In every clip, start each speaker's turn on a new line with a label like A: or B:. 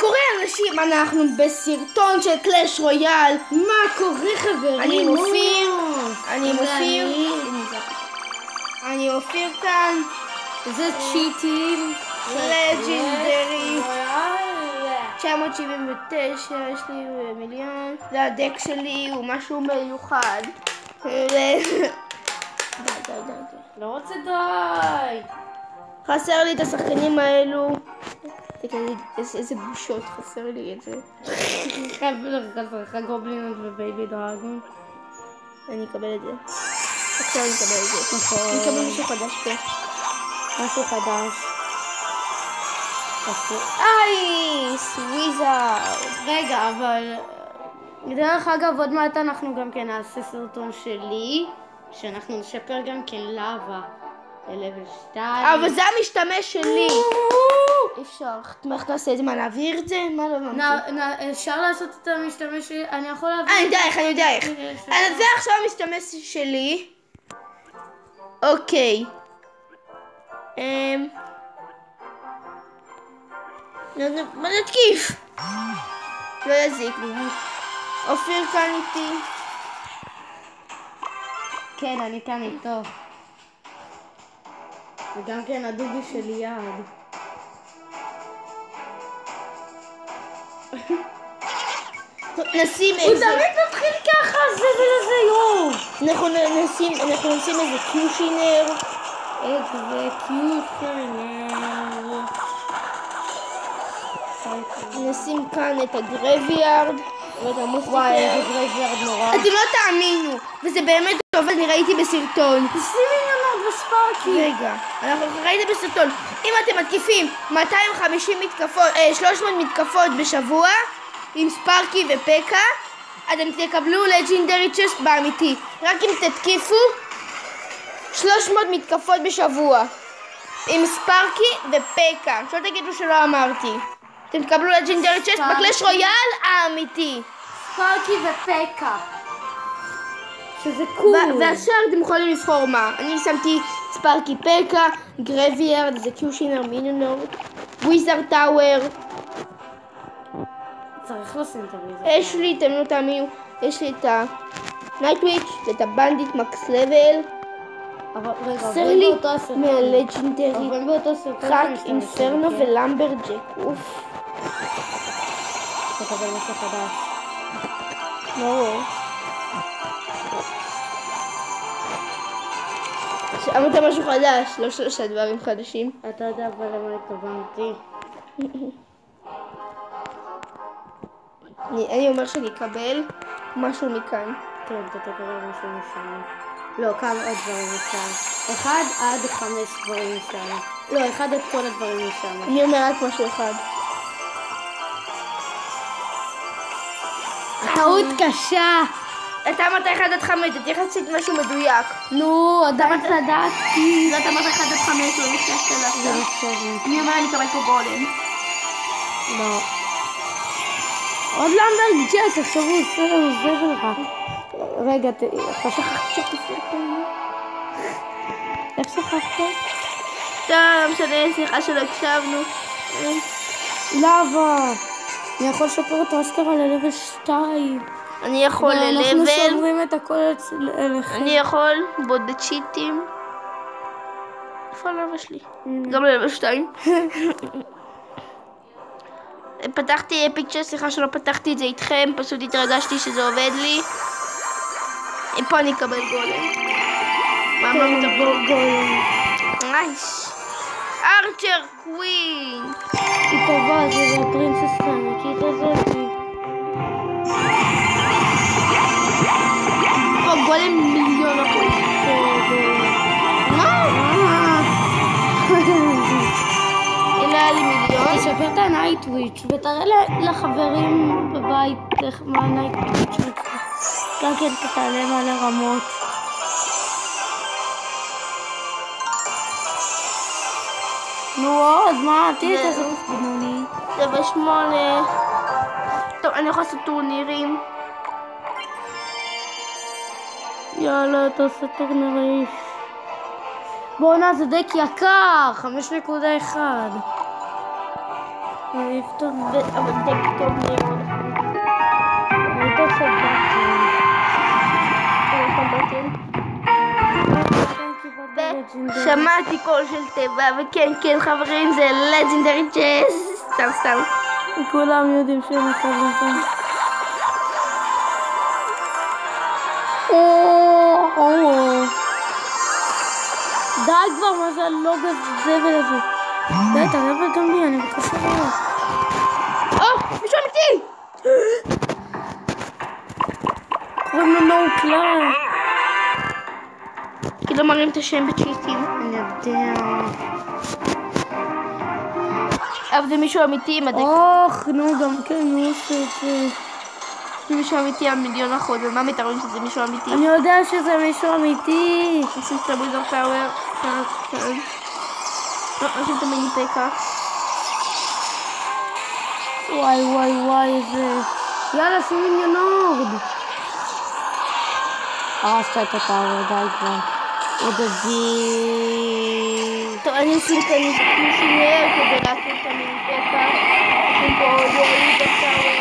A: קורה אנשים? אנחנו בסרטון של קלאש רויאל.
B: מה קורה חברים?
A: אני אופיר כאן.
B: זה צ'יטים.
A: לג'נדרי. 979 יש לי מיליון. זה הדק שלי, הוא משהו מיוחד. די.
B: לא רוצה די.
A: חסר לי את השחקנים האלו. איזה בושות, חסר לי את זה.
B: חסר לך גובלינות ובייבי דרגון.
A: אני אקבל את זה. עכשיו אני אקבל את זה.
B: נכון.
A: אני אקבל משהו חדש פה.
B: משהו חדש.
A: אייס! וויזארד!
B: רגע, אבל... דרך אגב, עוד מעט אנחנו גם כן נעשה סרטון שלי, שאנחנו נשפר גם כן לava ל-level 2.
A: אבל זה המשתמש שלי. אפשר. איך נעשה את זה? מה, נעביר את זה? מה לא הבנתי?
B: אפשר לעשות את המשתמש שלי? אני יכול להעביר?
A: אני יודע איך. זה עכשיו המשתמש שלי. אוקיי. מה נתקיף? לא יזיק. אופיר כאן איתי.
B: כן, אני כאן איתו. וגם כן הדוגי שלי יד.
A: נשים
B: איזה... הוא תמיד מתחיל ככה, זה ולזה יום.
A: אנחנו נשים איזה קיושינר.
B: איזה קיושינר.
A: נשים כאן את הגרביארד.
B: וואי, איזה גרביארד נורא.
A: אתם לא תאמינו, וזה באמת טוב, אני ראיתי בסרטון.
B: שימי לנו בספארקי.
A: רגע, אנחנו ראיתי בסרטון. אם אתם מתקיפים 300 מתקפות בשבוע, עם ספארקי ופקה, אתם תקבלו לג'נדרי צ'סט באמיתי. רק אם תתקיפו 300 מתקפות בשבוע, עם ספארקי ופקה. שלא תגידו שלא אמרתי. אתם תקבלו לג'נדרי צ'סט בקלאש רויאל האמיתי.
B: ספארקי ופקה. שזה קול.
A: והשאר אתם יכולים לבחור מה. אני שמתי ספארקי פקה, גרביארד, זה קיושינר מינונור, וויזארד טאוור.
B: צריך לשים את הוויזארד.
A: יש לי, אתם לא תאמינו, יש לי את הנייטוויץ' ואת הבנדיט מקס לבל. חסר לי מהלג'נדרי רק אינפרנו ולמברג'ק. אוף.
B: תקבל משהו חדש.
A: לא. אמרת משהו חדש, לא 3 דברים חדשים.
B: אתה יודע אבל למה התכוונתי.
A: אני אומר שאני אקבל משהו מכאן.
B: כן, אתה תקבל משהו משם. לא, כמה עוד דברים משם. 1 עד 5 דברים משם. לא, 1 עד כל הדברים משם.
A: אני אומר רק משהו אחד.
B: טעות קשה.
A: אתה אמרת 1 עד 5, אתה צריך לעשות משהו מדויק.
B: נו, עדיין צדקתי.
A: לא, אתה אמרת 1 עד 5, לא נפסקת לך.
B: זה בסדר.
A: אני אומר אני אקבל פה גולם.
B: לא. עוד למברג ג'ק, עכשיו הוא עושה זבל רק. רגע, שכחתי שתפלטים. איך שכחת?
A: טוב, משנה, סליחה שלא הקשבנו.
B: לבה. אני יכול לשפר את האשכרה ל-level 2.
A: אני יכול
B: אנחנו
A: ל-level.
B: שומרים את הכל אליכם.
A: אני יכול בודד צ'יטים. איפה הלבה שלי? גם ל-level 2. פתחתי פיקצ'ר, סליחה שלא פתחתי את זה איתכם, פשוט התרגשתי שזה עובד לי. פה אני אקבל גולם. מה אמרת פה?
B: גולם.
A: נייס. ארצ'ר קווין.
B: היא טובה, זה הפרינסס הענקית הזאת.
A: או גולם 1,000,000%. מה? הנה היה לי 1,000,000.
B: תשפר את הנייטוויץ' ותראה לחברים בבית איך מה הנייטוויץ' שלך. גם כן תעלה מלא רמות. נו עוד, מה? תהיה כזה בינוני.
A: 7-8. טוב, אני יכולה לעשות טורנירים.
B: יאללה, תעשה טורנירים. בואנה, זה דק יקר, 5.1. אני אפתור.
A: אבל דקטור מאוד.
B: אני תעשה בתים.
A: שמעתי קול של טבע, וכן, כן, חברים, זה לג'נדרי צ'ס. סתם.
B: כולם יודעים שהם מקבלים פה. די כבר, מה זה הלוג הזבל הזה? די, תראה גם לי, אני בקשה לראות.
A: מישהו אמיתי!
B: קוראים לו נו קלאר.
A: כי לא מראים את השם בצ'יטים.
B: אני יודע.
A: אבל זה מישהו אמיתי עם הדק.
B: נו, גם כן, הוא עושה את זה.
A: זה מישהו אמיתי על 1,000,000%, ומה מתארים שזה מישהו אמיתי?
B: אני יודע שזה מישהו אמיתי.
A: נשים את הוויזר טאוור. כן. לא, נשים את המיני פקה.
B: וואי, איזה... יאללה, שים מיליונורד. הרסת את הטאוור, די כבר. עודדי.
A: טוב, אני אשים כאן מישהו כדי להקים את המיני פקה. נשים פה עוד וויזר טאוור.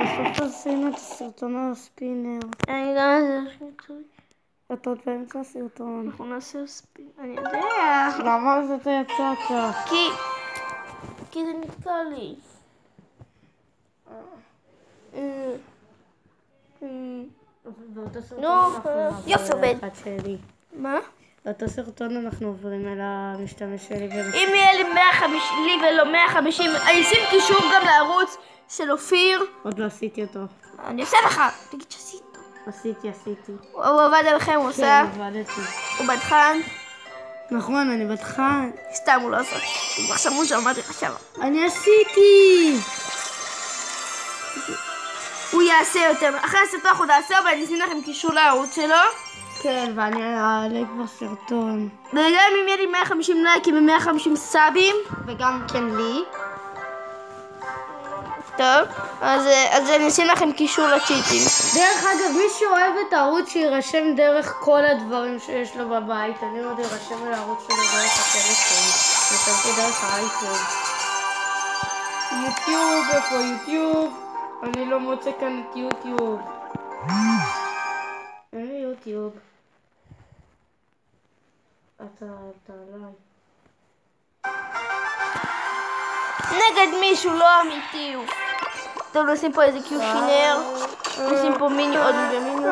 B: בסוף עשינו את הסרטון על הספינר.
A: אני גם אעשה
B: אתה עוד באמצע הסרטון.
A: אנחנו נעשה ספין, אני יודע.
B: למה זה אתה יצאת?
A: כי זה נתקע לי. יופי עובד. מה?
B: באותו סרטון אנחנו עוברים אל המשתמש שלי.
A: אם יהיה לי 150, לי ולא 150, אני אשים קישור גם לערוץ של אופיר.
B: עוד לא עשיתי אותו.
A: אני עושה לך, תגיד שעשית.
B: עשיתי.
A: הוא עבד עליכם, הוא עושה.
B: כן, עבדתי.
A: הוא בדחן.
B: נכון, אני בדחן.
A: סתם, הוא לא עושה. הוא כבר שמעו שאמרתי לך שם.
B: אני עשיתי!
A: הוא יעשה יותר. אחרי הסרטון אנחנו נעשה, אבל אני אשים לכם קישור לערוץ שלו.
B: כן, ואני אעלה כבר סרטון.
A: וגם אם יהיה לי 150 לייקים ו150 סאבים.
B: וגם כן לי.
A: טוב, אז אני אשים לכם קישור לצ'יטים.
B: דרך אגב, מי שאוהב את הערוץ שירשם דרך כל הדברים שיש לו בבית. אני עוד ירשם על הערוץ שלו דרך הטלפון. נשמתי דרך האייפון. יוטיוב, איפה יוטיוב? אני לא מוצא כאן את יוטיוב. אין לי יוטיוב. אתה עליי.
A: נגד מישהו לא אמיתי. טוב, נשים פה איזה קיושינר. נשים פה מיני עוד ומיני.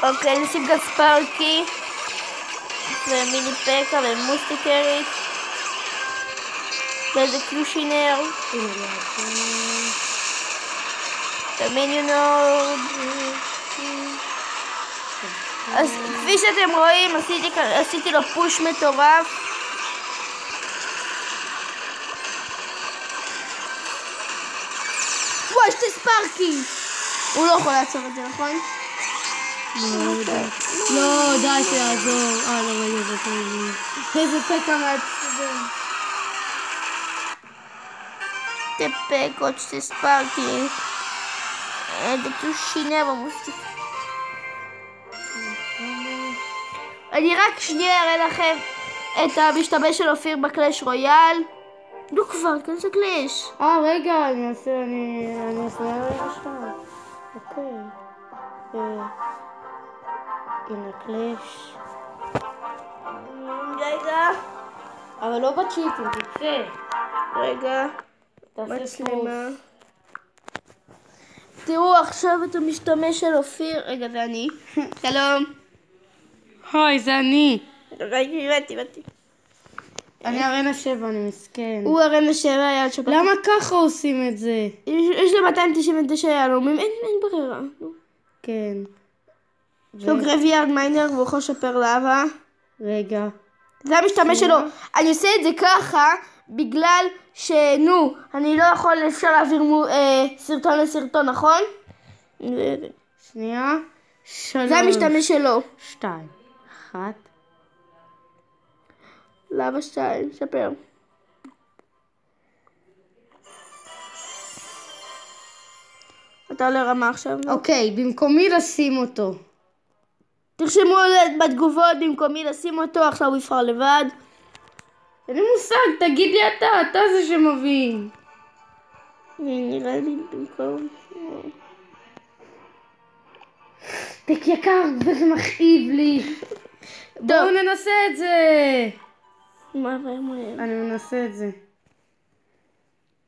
A: אוקיי, נשים גם ספארקי. ומיני פקה ומוסטיקרית. ואיזה קיושינר. ומיניונורד. אז כפי שאתם רואים, עשיתי לו פוש מטורף. וואי, יש לי ספארקי. הוא לא יכול לעצור את זה, נכון?
B: לא, די שיעזור. לא רגע, זה טוב. איזה פקה מעצבן.
A: שתי פקות, שתי ספארקי. זה קיושינר במוסטיק. אני רק שנייה אראה לכם את המשתמש של אופיר בקלאש רויאל. נו כבר, תכנס לקלאש.
B: רגע, אני אעשה רגע שם. אוקיי. הנה קלאש.
A: רגע.
B: אבל לא בצ'יטים, תצא.
A: רגע.
B: תעשה
A: מצלמה. תראו עכשיו את המשתמש של אופיר. רגע, זה אני. שלום.
B: היי, זה אני.
A: הבנתי.
B: אני ארנה 7, אני מסכן.
A: הוא ארנה 7 יעד שפק.
B: למה ככה עושים את זה?
A: יש לו 299 יהלומים, אין ברירה.
B: כן.
A: יש לו גרביארד מיינר והוא יכול לשפר לאבה.
B: רגע.
A: זה המשתמש שלו. אני עושה את זה ככה בגלל שנו, אני לא יכול, אפשר להעביר סרטון לסרטון, נכון?
B: שנייה. 3.
A: זה המשתמש שלו.
B: 2. 1.
A: לאבה 2, שפר. אתה עולה רמה עכשיו.
B: אוקיי, במקומי לשים אותו.
A: תרשמו בתגובות במקומי לשים אותו, עכשיו הוא יבחר לבד.
B: אין לי מושג, תגיד לי אתה זה שמבין.
A: נראה לי במקום.
B: טק יקר, וזה מכאיב לי. בואו ננסה את זה.
A: מה?
B: אני מנסה את זה.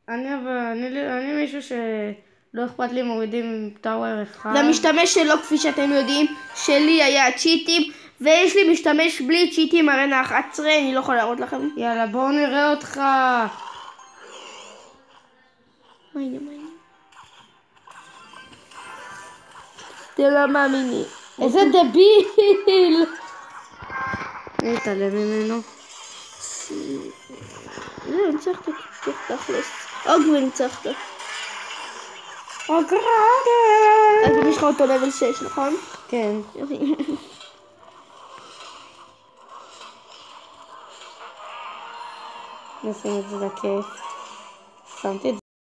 B: אני מישהו שלא אכפת לי מורידים טאוור אחד.
A: זה המשתמש שלו, כפי שאתם יודעים, שלי היה צ'יטים, ויש לי משתמש בלי צ'יטים ארנה 11, אני לא יכולה להראות לכם.
B: יאללה, בואו נראה אותך.
A: מה הנה? אתם לא מאמינים.
B: איזה דביל. אני אתעלם ממנו.
A: לא, ניצחת תכלס. אוגו ניצחת.
B: אוגו.
A: אז יש לך אותו לבל 6, נכון?
B: כן. נשים את זה לכיף. שמתי את זה.